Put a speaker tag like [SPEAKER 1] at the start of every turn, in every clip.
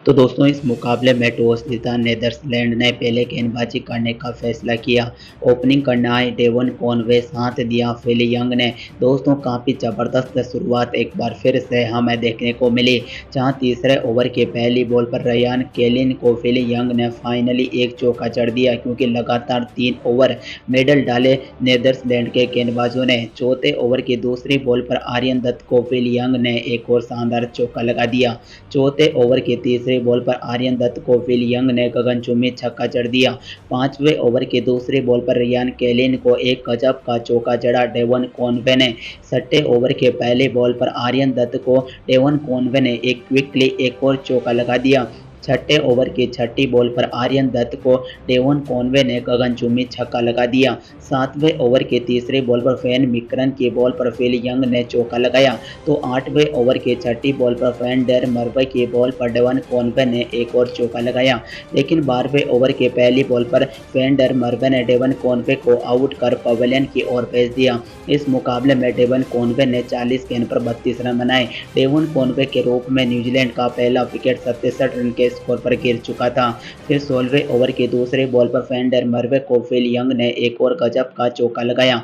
[SPEAKER 1] तो दोस्तों इस मुकाबले में टॉस जीता नीदरलैंड ने पहले गेंदबाजी करने का फैसला किया। ओपनिंग करना है डेवन कॉनवे, साथ दिया फिल यंग ने। दोस्तों काफ़ी ज़बरदस्त शुरुआत एक बार फिर से हमें देखने को मिली, जहां तीसरे ओवर के पहली बॉल पर रयान केलिन को फिल यंग ने फाइनली एक चौका जड़ दिया, क्योंकि लगातार 3 ओवर मेडल डाले नीदरलैंड के गेंदबाजों ने। चौथे ओवर की दूसरी बॉल पर आर्यन दत्त को फिल यंग ने एक और शानदार चौका लगा दिया। चौथे ओवर की तीसरी बॉल पर आर्यन दत्त को फिल यंग ने गगनचुंबी छक्का जड़ दिया। पांचवें ओवर की दूसरी बॉल पर रयान केलिन को एक गजब का चौका जड़ा डेवन कॉनवे ने। छठे ओवर के पहले बॉल पर आर्यन दत्त को डेवन कॉनवे ने एक क्विकली एक और चौका लगा दिया। छठे ओवर की छठी बॉल पर आर्यन दत्त को डेवन कॉनवे ने गगनचुंबी छक्का लगा दिया। सातवें ओवर की तीसरी बॉल पर फैन मिक्रन की बॉल पर फिल यंग ने चौका लगाया, तो आठवें ओवर की छठी बॉल पर फैन डेर मर्वे की बॉल पर डेवन कॉनवे ने एक और चौका लगाया। लेकिन 12वें ओवर की पहली बॉल पर फैन डेर मर्वे ने डेवन कॉनवे को आउट कर पवेलियन की ओर भेज दिया। इस मुकाबले में डेवन कॉनवे ने 40 गेंद पर 32 रन बनाए। डेवन कॉनवे के रूप में न्यूजीलैंड का पहला विकेट 67 रन के स्कोर पर गिर चुका था। फिर 16वें ओवर की दूसरी बॉल पर फैन डेर मर्वे को फिल यंग ने एक और गजब का चौका लगाया।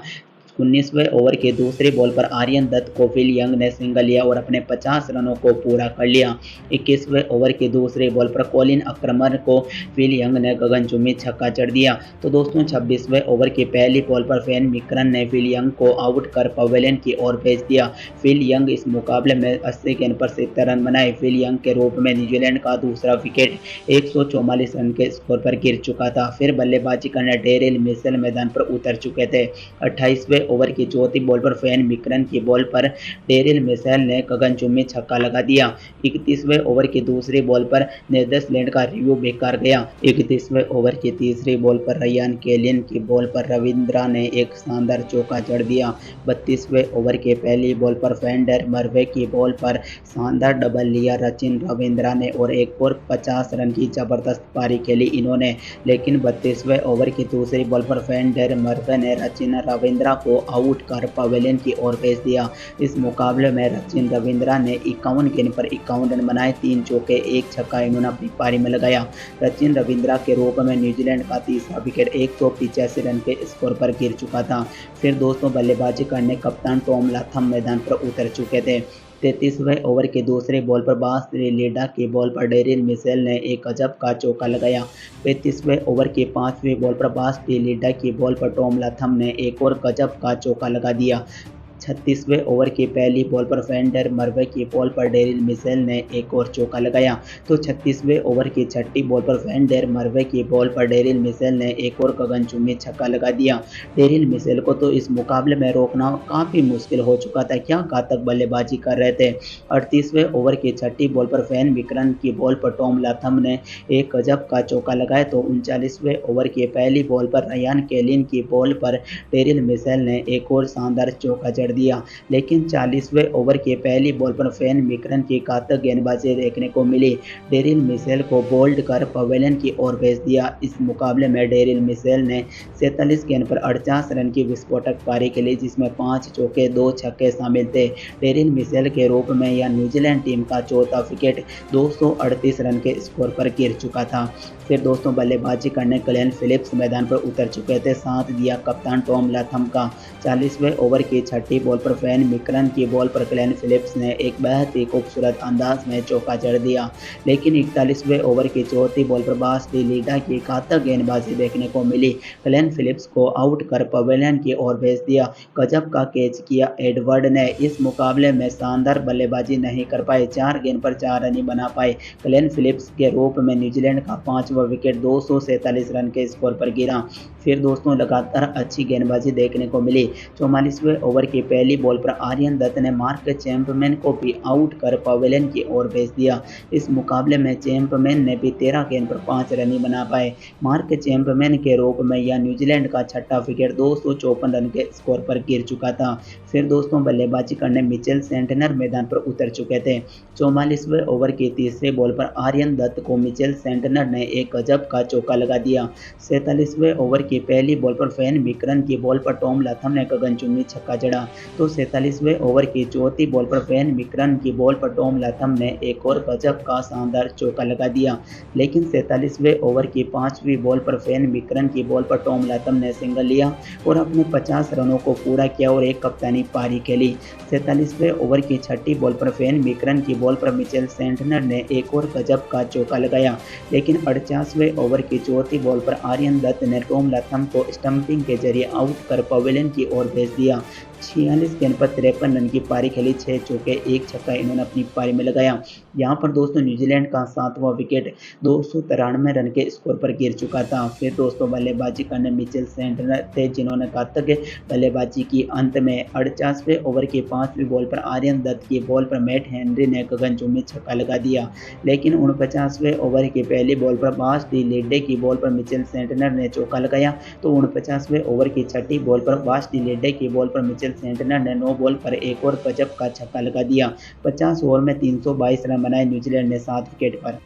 [SPEAKER 1] 19वें ओवर की दूसरी बॉल पर आर्यन दत्त को फिल यंग ने सिंगल लिया और अपने 50 रनों को पूरा कर लिया। 21वें ओवर की दूसरी बॉल पर कॉलिन अक्रमर को फिल यंग ने गगनचुंबी छक्का जड़ दिया। तो दोस्तों 26वें ओवर की पहली बॉल पर फैन मिक्रन ने फिल यंग को आउट कर पवेलियन की ओर भेज दिया। फिल यंग इस मुकाबले में 80 गेंद पर 70 रन बनाए। फिल यंग के रूप में न्यूजीलैंड का दूसरा विकेट 144 रन के स्कोर पर गिर चुका था। फिर बल्लेबाजी करने डेरिल मिशेल मैदान पर उतर चुके थे। 28वें ओवर की चौथी बॉल पर फैन मिक्रन की बॉल पर डेरिल मिशेल ने गगनचुंबी छक्का लगा दिया। 31वें ओवर की दूसरी बॉल पर नीदरलैंड का रिव्यू बेकार गया। 31वें ओवर की तीसरी बॉल पर रयान केलिन की बॉल पर रविंद्रा ने एक शानदार चौका जड़ दिया। 32वें ओवर के पहली बॉल पर फैन डेर मर्वे की बॉल पर शानदार डबल लिया रचिन रविंद्रा ने और एक और 50 रन की जबरदस्त पारी खेली इन्होंने। लेकिन 32वें ओवर की दूसरी बॉल पर फैन डेर मर्वे ने रचिन रविंद्रा को आउट कर पवेलियन की ओर भेज दिया। इस मुकाबले में रचिन रविंद्रा ने 51 गेंद पर 51 रन बनाए, 3 चौके 1 छक्का इन्होंने अपनी पारी में लगाया। रचिन रविंद्रा के रूप में न्यूजीलैंड का तीसरा विकेट 185 रन के स्कोर पर गिर चुका था। फिर दोस्तों बल्लेबाजी करने कप्तान टॉम लाथम मैदान पर उतर चुके थे। 33वें ओवर के दूसरे बॉल पर बास लीडा की बॉल पर डेरिल मिशेल ने एक गजब का चौका लगाया। 35वें ओवर की 5वीं बॉल पर बास लीडा की बॉल पर टॉम लाथम ने एक और गजब का चौका लगा दिया। 36वें ओवर की पहली बॉल पर फैन डेर मर्वे की बॉल पर डेरिल मिशेल ने एक और चौका लगाया। तो 36वें ओवर की छठी बॉल पर फैन डेर मर्वे की बॉल पर डेरिल मिशेल ने एक और गगनचुंबी छक्का लगा दिया। डेरिल मिशेल को तो इस मुकाबले में रोकना काफ़ी मुश्किल हो चुका था, क्या घातक बल्लेबाजी कर रहे थे। 38वें ओवर की छठी बॉल पर फैन मिक्रन की बॉल पर टॉम लाथम ने एक गजब का चौका लगाया। तो 39वें ओवर की पहली बॉल पर रयान केलिन की बॉल पर डेरिल मिशेल ने एक और शानदार चौका जड़ दिया। लेकिन 40वें ओवर की पहली बॉल पर फैन मिक्रन की घातक गेंदबाजी देखने को मिली। डेरिल मिशेल को बोल्ड कर पवेलियन की ओर भेज दिया। इस मुकाबले में डेरिल मिशेल ने 47 गेंद पर 48 रन की विस्फोटक पारी खेली, जिसमें 5 चौके 2 छक्के शामिल थे। डेरिल मिशेल के रूप में यह न्यूजीलैंड टीम का चौथा विकेट 238 रन के स्कोर पर गिर चुका था। फिर दोस्तों बल्लेबाजी करने ग्लेन फिलिप्स मैदान पर उतर चुके थे, साथ दिया कप्तान टॉम लाथम का। 40वें ओवर की छठी बॉल पर फैन मिक्रन की बॉल पर ग्लेन फिलिप्स ने एक बेहद ही खूबसूरत अंदाज में चौका जड़ दिया। लेकिन 41वें ओवर की चौथी बॉल पर बास लीडा की घातक गेंदबाजी देखने को मिली। ग्लेन फिलिप्स को आउट कर पवेलियन की ओर भेज दिया। गजब का कैच किया एडवर्ड ने। इस मुकाबले में शानदार बल्लेबाजी नहीं कर पाए, 4 गेंद पर 4 रन ही बना पाए। ग्लेन फिलिप्स के रूप में न्यूजीलैंड का 5वां विकेट 247 रन के स्कोर पर गिरा। फिर दोस्तों लगातार अच्छी गेंदबाजी देखने को मिली। 44वें ओवर की पहली बॉल पर आर्यन दत्त ने मार्क चैंपमैन को भी आउट कर पवेलियन की ओर भेज दिया। इस मुकाबले में चैंपमैन ने भी 13 गेंद पर 5 रन ही बना पाए। मार्क चैंपमैन के रूप में यह न्यूजीलैंड का छठा विकेट 254 रन के स्कोर पर गिर चुका था। फिर दोस्तों बल्लेबाजी करने मिचेल सेंटनर मैदान पर उतर चुके थे। 44वें ओवर की तीसरे बॉल पर आर्यन दत्त को मिचेल सेंटनर ने एक गजब का चौका लगा दिया। 47वें ओवर की पहली बॉल पर फैन मिक्रन की बॉल पर टॉम लाथम ने गगनचुंबी छक्का जड़ा। तो 47वें ओवर की चौथी बॉल पर वेन मिक्रन की बॉल पर टॉम लाथम ने एक और गजब का शानदार चौका लगा दिया, लेकिन 47वें ओवर की 5वीं बॉल पर वेन मिक्रन की बॉल पर टॉम लाथम ने सिंगल लिया और अपने 50 रनों को पूरा किया और एक कप्तानी पारी खेली। 47वें ओवर की छठी बॉल पर वेन मिक्रन की बॉल पर मिचेल सेंटनर ने एक और गजब का चौका लगाया, लेकिन 48वें ओवर की चौथी बॉल पर आर्यन दत्त ने टॉम लाथम को स्टंपिंग के जरिए आउट कर पवेलियन की ओर भेज दिया। 46 गेंद पर 53 रन की पारी खेली, 6 चौके 1 छक्का इन्होंने अपनी पारी में लगाया। यहाँ पर दोस्तों न्यूजीलैंड का 7वां विकेट 293 रन के स्कोर पर गिर चुका था। फिर दोस्तों बल्लेबाजी करने मिचेल सेंटनर थे, जिन्होंने घातक बल्लेबाजी की। अंत में 48वें ओवर की 5वीं बॉल पर आर्यन दत्त की बॉल पर मैट हेनरी ने गगनचुंबी छक्का लगा दिया, लेकिन 49वें ओवर की पहली बॉल पर बास डी लेड्डे की बॉल पर मिचेल सेंटनर ने चौका लगाया। तो 49वें ओवर की छठी बॉल पर बास डी लेड्डे की बॉल पर मिचेल सेंटनर ने 9 बॉल पर एक और गजब का छक्का लगा दिया। 50 ओवर में 322 रन बनाए न्यूजीलैंड ने 7 विकेट पर।